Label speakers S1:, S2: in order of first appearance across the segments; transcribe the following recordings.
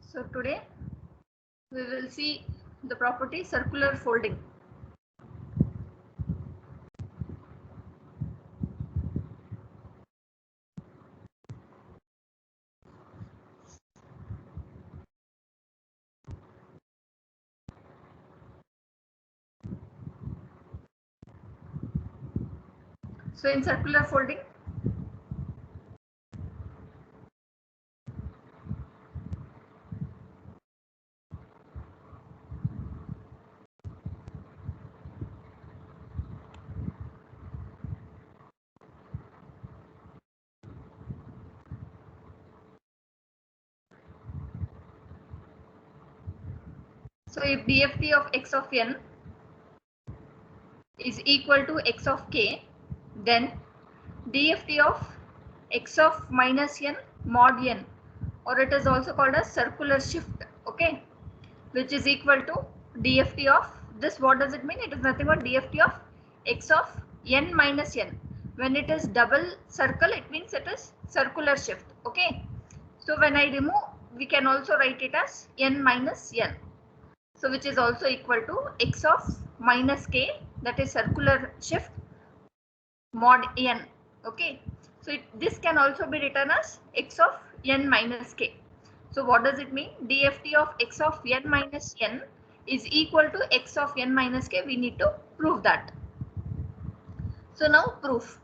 S1: So today we will see the property circular folding. So in circular folding, so if DFT of x of n is equal to x of k, then DFT of x of minus n mod n, or it is also called as circular shift, okay, which is equal to DFT of this. What does it mean? It is nothing but DFT of x of n minus n. When it is double circle, it means it is circular shift, okay. So when I remove, we can also write it as n minus n. So which is also equal to x of minus k, that is circular shift mod n, okay. So this can also be written as x of n minus k. So what does it mean? DFT of x of n minus n is equal to x of n minus k. We need to prove that. So now proof.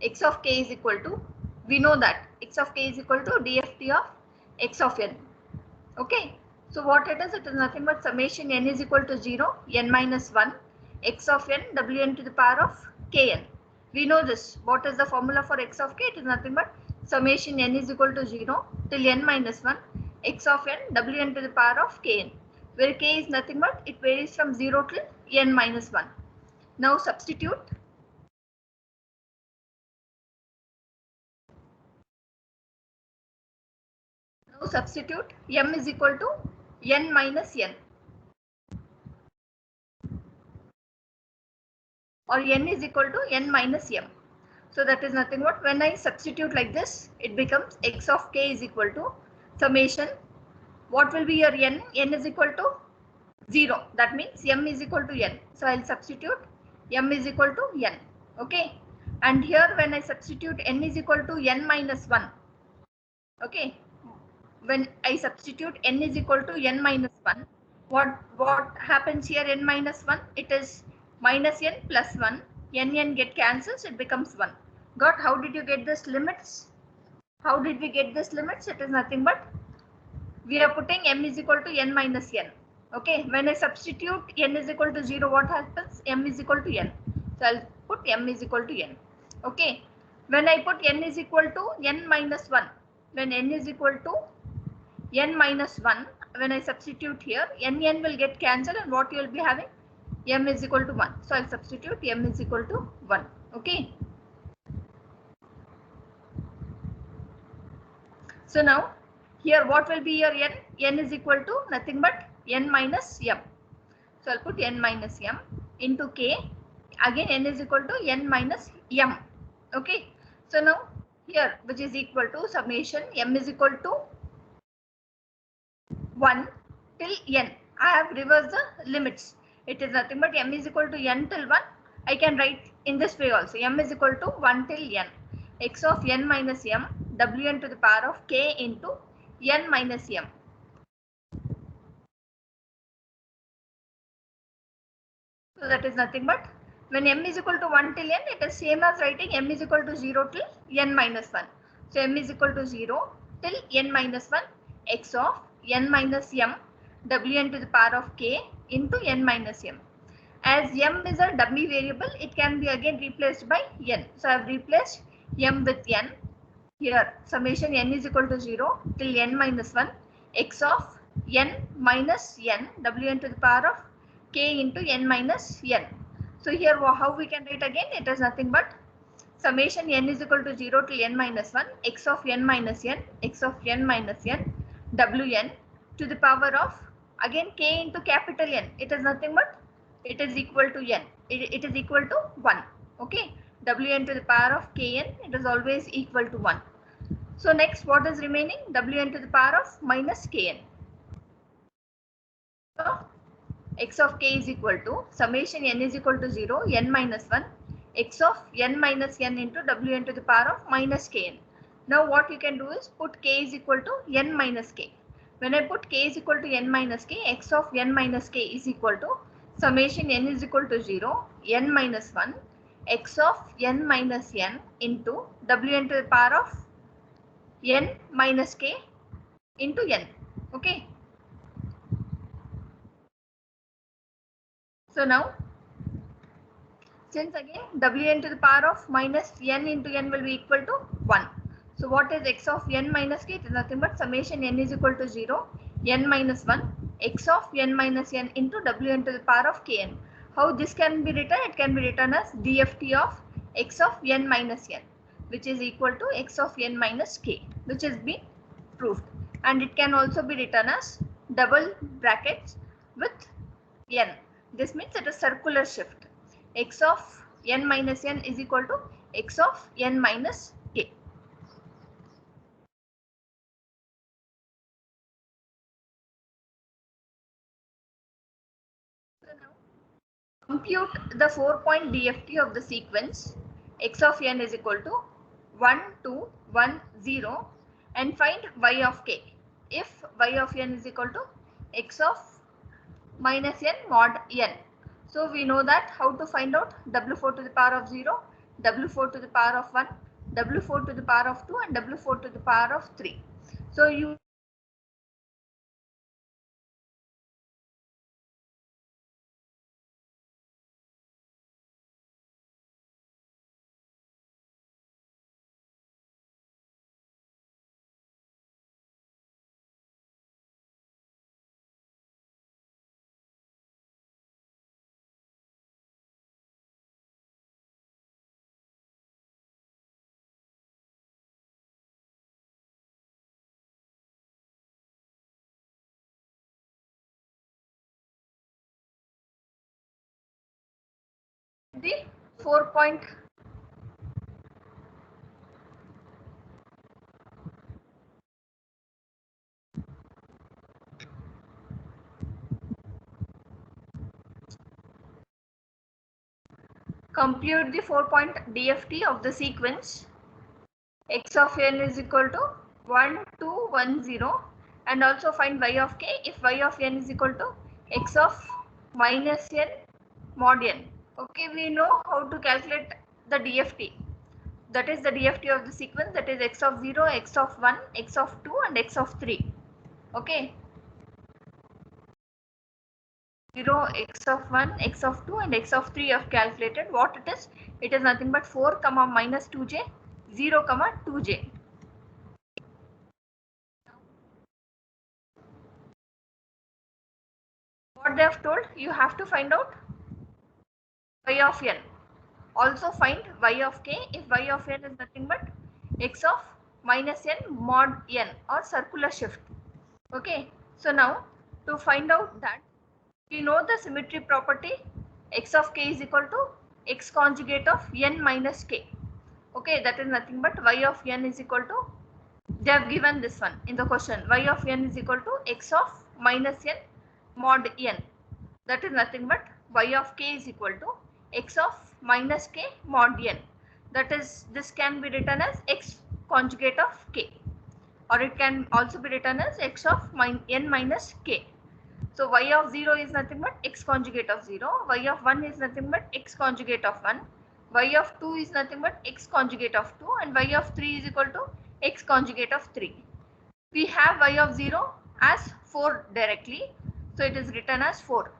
S1: X of k is equal to, we know that x of k is equal to DFT of x of n, okay. So what it is nothing but summation n is equal to 0, n minus 1, x of n, wn to the power of kn. We know this. What is the formula for x of k? It is nothing but summation n is equal to 0 till n minus 1, x of n, wn to the power of kn, where k is nothing but it varies from 0 till n minus 1. Now substitute. Now substitute m is equal to n minus n, or n is equal to n minus m. So that is nothing but, when I substitute like this, it becomes x of k is equal to summation. What will be your n? N is equal to 0. That means m is equal to n. So I'll substitute m is equal to n. Okay. And here when I substitute n is equal to n minus 1. Okay. When I substitute n is equal to n minus 1, what happens here? N minus 1, it is minus n plus 1. N get cancels, it becomes 1. Got? How did you get this limits? How did we get this limits? It is nothing but, we are putting m is equal to n minus n. Okay. When I substitute n is equal to 0, what happens? M is equal to n. So I'll put m is equal to n. Okay. When I put n is equal to n minus 1, when n is equal to n minus 1, when I substitute here, n will get cancelled, and what you will be having? M is equal to 1. So I'll substitute m is equal to 1. Okay. So now here what will be your n? N is equal to nothing but n minus m. So I'll put n minus m into k. Again n is equal to n minus m. Okay. So now here, which is equal to summation m is equal to 1 till n. I have reversed the limits. It is nothing but m is equal to n till 1. I can write in this way also. M is equal to 1 till n. X of n minus m, wn to the power of k into n minus m. So that is nothing but, when m is equal to 1 till n, it is same as writing m is equal to 0 till n minus 1. So m is equal to 0 till n minus 1, x of n minus m, wn to the power of k into n minus m. As m is a dummy variable, it can be again replaced by n. So I have replaced m with n. Here summation n is equal to 0 till n minus 1, x of n minus n, wn to the power of k into n minus n. So here how we can write again? It is nothing but summation n is equal to 0 till n minus 1, x of n minus n, x of n minus n, wn to the power of, again k into capital N. It is nothing but, it is equal to n. It is equal to 1. Okay. Wn to the power of kn, it is always equal to 1. So next what is remaining? Wn to the power of minus kn. x of k is equal to summation n is equal to 0, n minus 1, x of n minus n into wn to the power of minus kn. Now what you can do is put k is equal to n minus k. When I put k is equal to n minus k, x of n minus k is equal to summation n is equal to 0, n minus 1, x of n minus n into wn to the power of n minus k into n. Okay. So now, since again wn to the power of minus n into n will be equal to 1. So what is x of n minus k? It is nothing but summation n is equal to 0, n minus 1, x of n minus n into wn to the power of kn. How this can be written? It can be written as dft of x of n minus n, which is equal to x of n minus k, which is being proved. And it can also be written as double brackets with n. This means it is circular shift. X of n minus n is equal to x of n minus k. So now compute the 4-point DFT of the sequence x of n is equal to 1, 2, 1, 0 and find y of k. If y of n is equal to x of minus n mod n. So we know that how to find out w4 to the power of 0, w4 to the power of 1, w4 to the power of 2 and w4 to the power of 3. So you the 4-point compute the 4-point DFT of the sequence x of n is equal to 1, 2, 1, 0 and also find y of k if y of n is equal to x of minus n mod n. Okay, we know how to calculate the DFT. That is the DFT of the sequence, that is x of 0, x of 1, x of 2 and x of 3. Okay. 0, x of 1, x of 2 and x of 3 have calculated. What it is? It is nothing but 4 comma minus 2j, 0 comma 2j. What they have told, you have to find out y of n. Also find y of k if y of n is nothing but x of minus n mod n or circular shift. Okay, so now to find out that, we know the symmetry property x of k is equal to x conjugate of n minus k. Okay, that is nothing but y of n is equal to, they have given this one in the question, y of n is equal to x of minus n mod n. That is nothing but y of k is equal to x of minus k mod n. That is, this can be written as x conjugate of k, or it can also be written as x of n minus k. So y of 0 is nothing but x conjugate of 0, y of 1 is nothing but x conjugate of 1, y of 2 is nothing but x conjugate of 2 and y of 3 is equal to x conjugate of 3. We have y of 0 as 4 directly, so it is written as 4.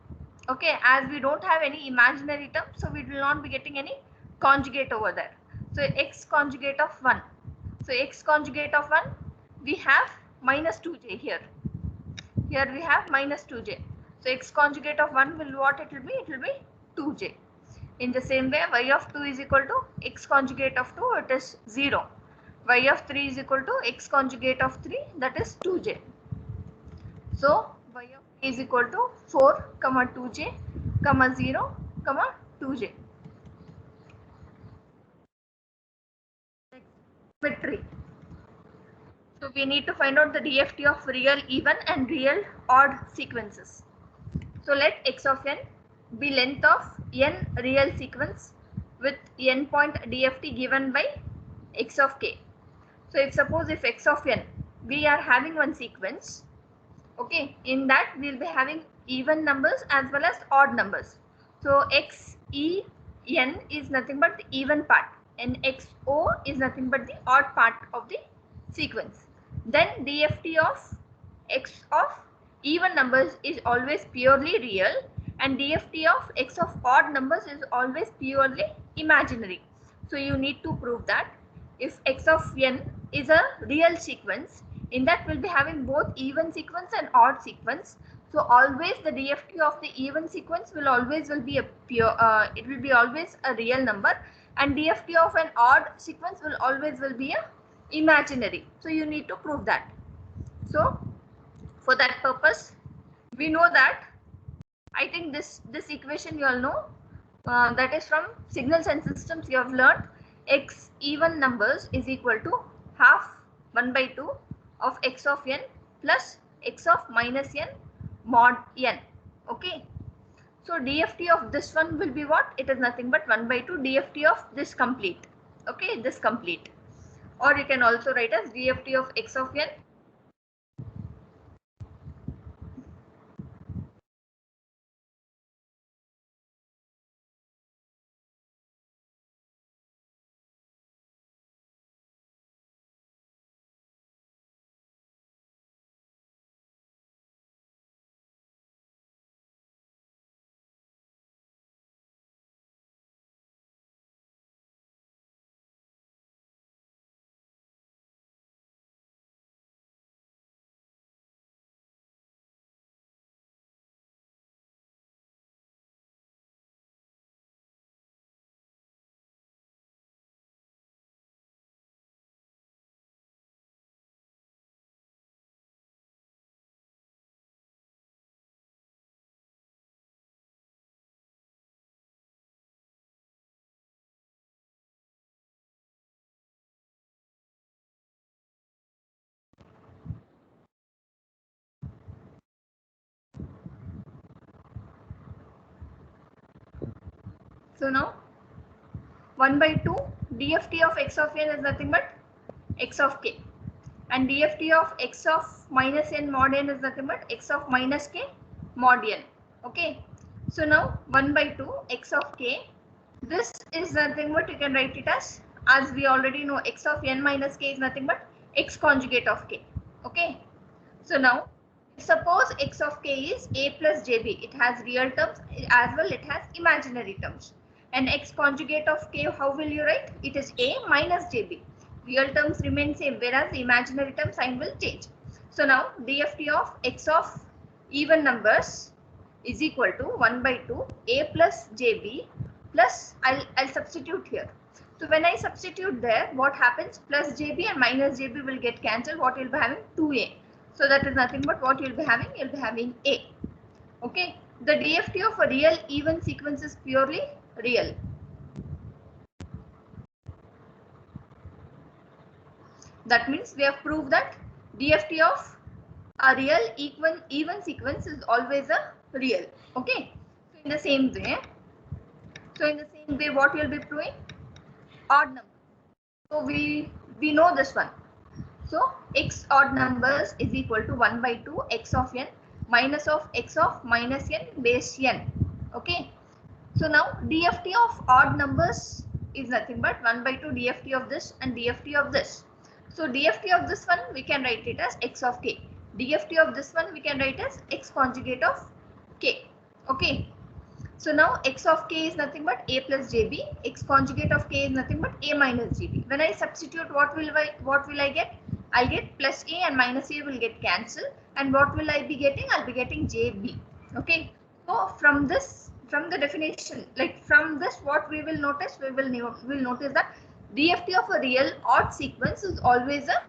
S1: Okay, as we don't have any imaginary term, so we will not be getting any conjugate over there. So x conjugate of 1. So x conjugate of 1, we have minus 2j here. Here we have minus 2j. So x conjugate of 1 will what it will be? It will be 2j. In the same way, y of 2 is equal to x conjugate of 2, it is 0. Y of 3 is equal to x conjugate of 3, that is 2j. So y of k is equal to 4 comma 2j comma 0 comma 2j. Symmetry. So we need to find out the DFT of real even and real odd sequences. So let x of n be length of n real sequence with n point DFT given by x of k. So if suppose if x of n, we are having one sequence, okay, in that we will be having even numbers as well as odd numbers. So x e n is nothing but the even part and x o is nothing but the odd part of the sequence. Then DFT of x of even numbers is always purely real and DFT of x of odd numbers is always purely imaginary. So you need to prove that if x of n is a real sequence, in that we'll be having both even sequence and odd sequence. So always the DFT of the even sequence will always be a pure, it will be always a real number, and DFT of an odd sequence will always be a imaginary. So you need to prove that. So for that purpose, we know that, I think this equation you all know, that is from signals and systems you have learned. X even numbers is equal to half 1 by 2 of x of n plus x of minus n mod n. Okay. So DFT of this one will be what? It is nothing but 1 by 2 DFT of this complete. Okay, this complete. Or you can also write as DFT of x of n. So now 1 by 2 DFT of x of n is nothing but x of k, and DFT of x of minus n mod n is nothing but x of minus k mod n. Okay, so now 1 by 2 x of k, this is nothing but you can write it as we already know x of n minus k is nothing but x conjugate of k. Okay, so now suppose x of k is a plus jb, it has real terms as well it has imaginary terms, and x conjugate of k, how will you write? It is a minus jb. Real terms remain same whereas the imaginary term sign will change. So now DFT of x of even numbers is equal to 1 by 2 a plus jb plus I'll substitute here. So when I substitute there, what happens? Plus jb and minus jb will get cancelled. What you'll be having? 2a. So that is nothing but what you'll be having? You'll be having a. Okay. The DFT of a real even sequence is purely real. That means we have proved that DFT of a real even sequence is always a real. Okay. So in the same way, what you'll be proving? Odd numbers. So we know this one. So x odd numbers is equal to 1 by 2 x of n minus of x of minus n base n. Okay. So now DFT of odd numbers is nothing but 1 by 2 DFT of this and DFT of this. So DFT of this one we can write it as x of k. DFT of this one we can write as x conjugate of k. Okay. So now x of k is nothing but a plus jb. X conjugate of k is nothing but a minus jb. When I substitute, what will I get? I'll get plus a and minus a will get cancelled. And what will I be getting? I'll be getting jb. Okay. So from the definition, like from this, what we will notice? We will notice that DFT of a real odd sequence is always a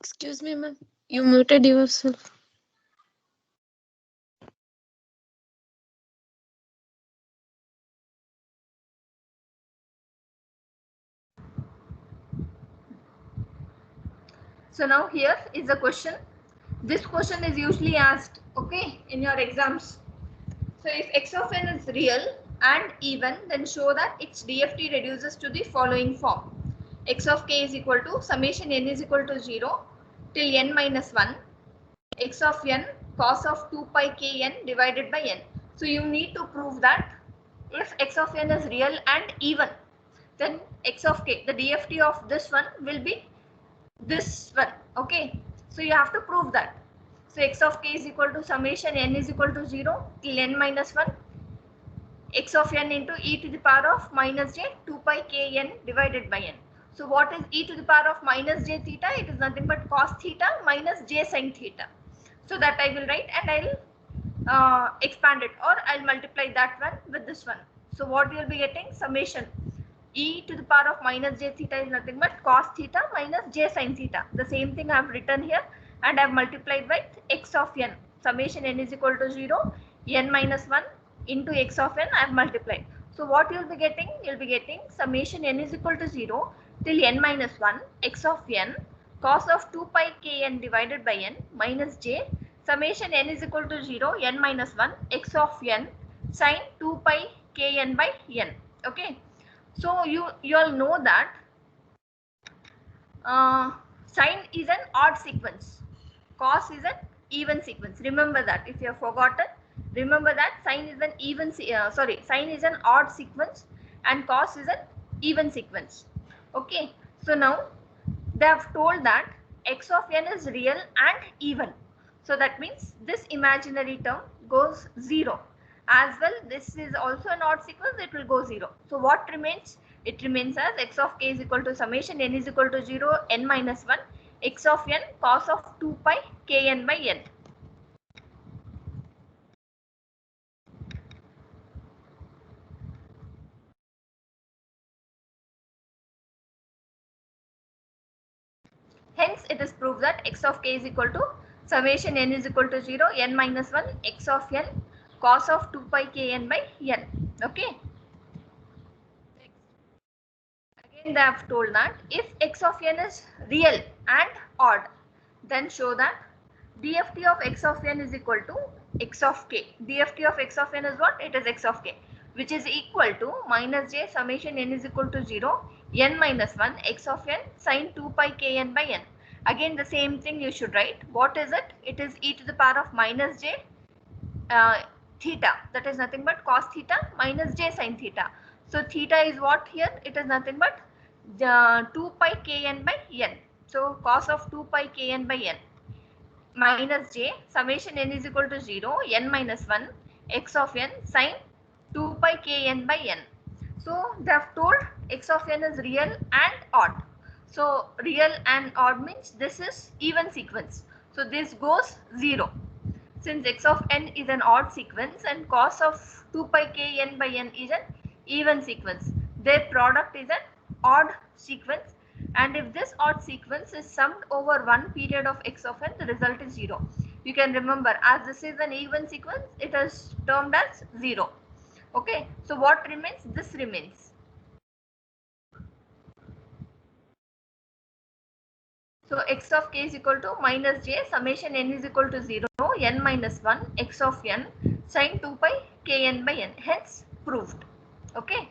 S2: Excuse me, ma'am. You muted yourself.
S1: So now here is a question. This question is usually asked, okay, in your exams. So if x of n is real and even, then show that its DFT reduces to the following form. X of k is equal to summation n is equal to 0 till n minus 1 x of n cos of 2 pi k n divided by n. So you need to prove that if x of n is real and even, then x of k, the DFT of this one will be this one. Okay, so you have to prove that. So x of k is equal to summation n is equal to 0 till n minus 1 x of n into e to the power of minus j 2 pi k n divided by n. So what is e to the power of minus j theta? It is nothing but cos theta minus j sin theta. So that I will write and I'll expand it, or I'll multiply that one with this one. So what you will be getting, summation e to the power of minus j theta is nothing but cos theta minus j sin theta. The same thing I have written here and I have multiplied by x of n. Summation n is equal to 0, n minus 1 into x of n I have multiplied. So what you will be getting? You will be getting summation n is equal to 0 till n minus 1 x of n cos of 2 pi k n divided by n minus j summation n is equal to 0 n minus 1 x of n sin 2 pi k n by n. Okay. So you all know that sine is an odd sequence, cos is an even sequence. Remember that. If you have forgotten, remember that sine is an sine is an odd sequence and cos is an even sequence. Okay. So now they have told that x of n is real and even. So that means this imaginary term goes 0. As well, this is also an odd sequence, it will go 0. So what remains? It remains as x of k is equal to summation n is equal to 0 n minus 1 x of n cos of 2 pi k n by n. Hence, it is proved that x of k is equal to summation n is equal to 0 n minus 1 x of n cos of 2 pi k n by n. Okay. Again, they have told that if x of n is real and odd, then show that DFT of x of n is equal to x of k. DFT of x of n is what? It is x of k, which is equal to minus j summation n is equal to 0 n minus 1 x of n sin 2 pi k n by n. Again, the same thing you should write. What is it? It is e to the power of minus j theta, that is nothing but cos theta minus j sin theta. So theta is what here? It is nothing but 2 pi k n by n. So cos of 2 pi k n by n minus j summation n is equal to 0 n minus 1 x of n sin 2 pi k n by n. So they have told x of n is real and odd. So real and odd means this is even sequence. So this goes 0. Since x of n is an odd sequence and cos of 2 pi k n by n is an even sequence, their product is an odd sequence, and if this odd sequence is summed over one period of x of n, the result is 0. You can remember, as this is an even sequence, it is termed as 0. Okay, so what remains? This remains. So x of k is equal to minus j summation n is equal to 0 n minus 1 x of n sin 2 pi k n by n, hence proved. Okay.